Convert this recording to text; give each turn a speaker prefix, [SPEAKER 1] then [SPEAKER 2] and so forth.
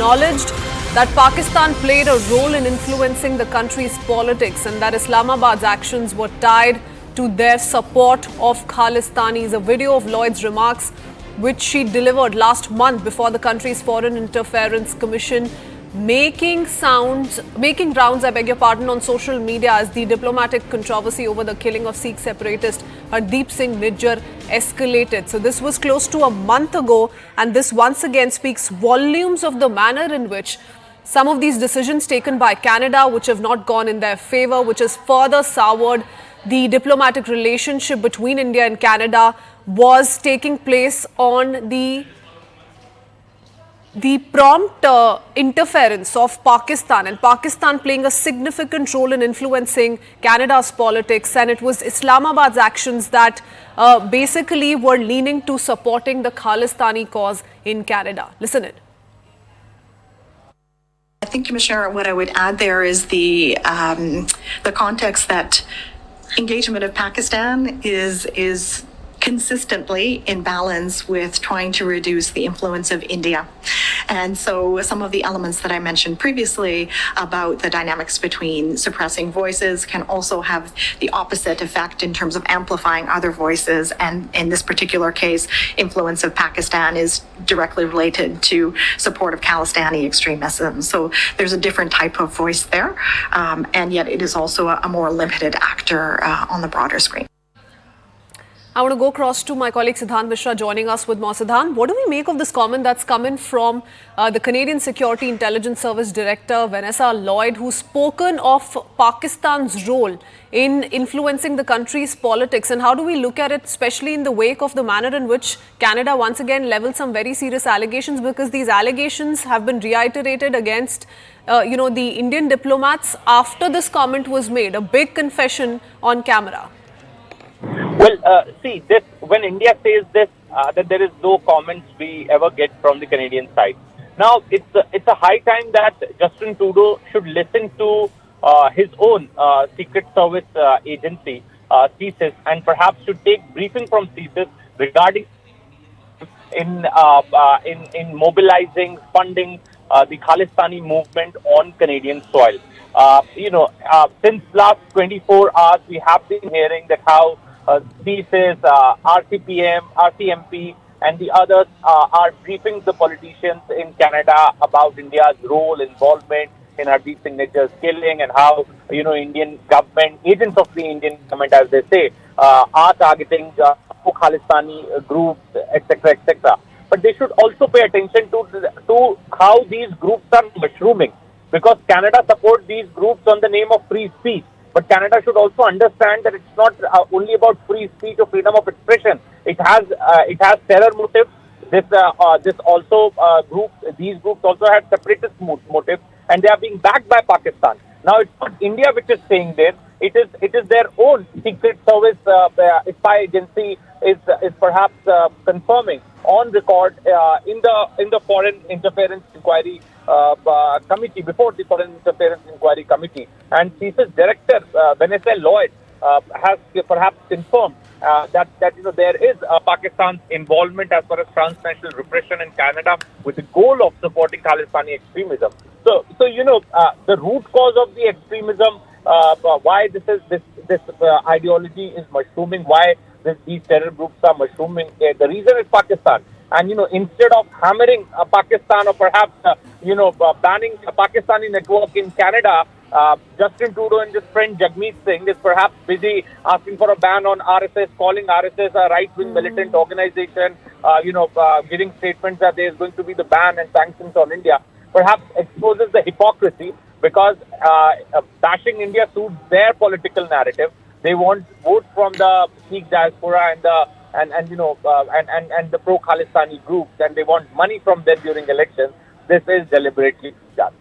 [SPEAKER 1] acknowledged that Pakistan played a role in influencing the country's politics and that Islamabad's actions were tied to their support of Khalistanis. A video of Lloyd's remarks, which she delivered last month before the country's Foreign Interference Commission, making rounds, on social media as the diplomatic controversy over the killing of Sikh separatist Hardeep Singh Nijjar escalated. So this was close to a month ago, and this once again speaks volumes of the manner in which some of these decisions taken by Canada, which have not gone in their favor, which has further soured the diplomatic relationship between India and Canada, was taking place on the prompt interference of Pakistan, and Pakistan playing a significant role in influencing Canada's politics. And it was Islamabad's actions that basically were leaning to supporting the Khalistani cause in Canada. Listen in.
[SPEAKER 2] I think, Commissioner, what I would add there is the context that engagement of Pakistan is consistently in balance with trying to reduce the influence of India. And so some of the elements that I mentioned previously about the dynamics between suppressing voices can also have the opposite effect in terms of amplifying other voices. And in this particular case, influence of Pakistan is directly related to support of Khalistani extremism. So there's a different type of voice there. And yet it is also a more limited actor on the broader screen.
[SPEAKER 1] I want to go across to my colleague Siddhant Mishra joining us with more. Siddhant, what do we make of this comment that's coming from the Canadian Security Intelligence Service Director Vanessa Lloyd, who's spoken of Pakistan's role in influencing the country's politics? And how do we look at it, especially in the wake of the manner in which Canada once again leveled some very serious allegations, because these allegations have been reiterated against the Indian diplomats after this comment was made, a big confession on camera?
[SPEAKER 3] Well, see, when India says this, that there is no comments we ever get from the Canadian side. Now, it's a high time that Justin Trudeau should listen to his own Secret Service agency, CSIS, and perhaps should take briefing from CSIS regarding in mobilizing, funding the Khalistani movement on Canadian soil. Since last 24 hours, we have been hearing that how CSIS, RCPM, RCMP, and the others are briefing the politicians in Canada about India's role, involvement in Hardeep Singh Nijjar's killing, and how Indian government, agents of the Indian government, as they say, are targeting Khalistani groups, etc., etc. But they should also pay attention to how these groups are mushrooming, because Canada supports these groups on the name of free speech. But Canada should also understand that it's not only about free speech or freedom of expression. It has terror motives. These groups also have separatist motives, and they are being backed by Pakistan. Now it's not India which is saying this. It is their own secret service spy agency is perhaps confirming on record in the Foreign Interference Inquiry Committee, before the Foreign Interference Inquiry Committee. And CSIS Director Vanessa Lloyd has perhaps confirmed that there is Pakistan's involvement as far as transnational repression in Canada with the goal of supporting Khalistani extremism. So the root cause of the extremism, why this ideology is mushrooming, why these terror groups are mushrooming, the reason is Pakistan. And instead of hammering Pakistan, or perhaps banning a Pakistani network in Canada, Justin Trudeau and his friend Jagmeet Singh is perhaps busy asking for a ban on RSS, calling RSS a right-wing militant organization, giving statements that there is going to be the ban and sanctions on India. Perhaps exposes the hypocrisy, because bashing India suits their political narrative. They want votes from the Sikh diaspora and the pro-Khalistani groups, and they want money from them during elections. This is deliberately done.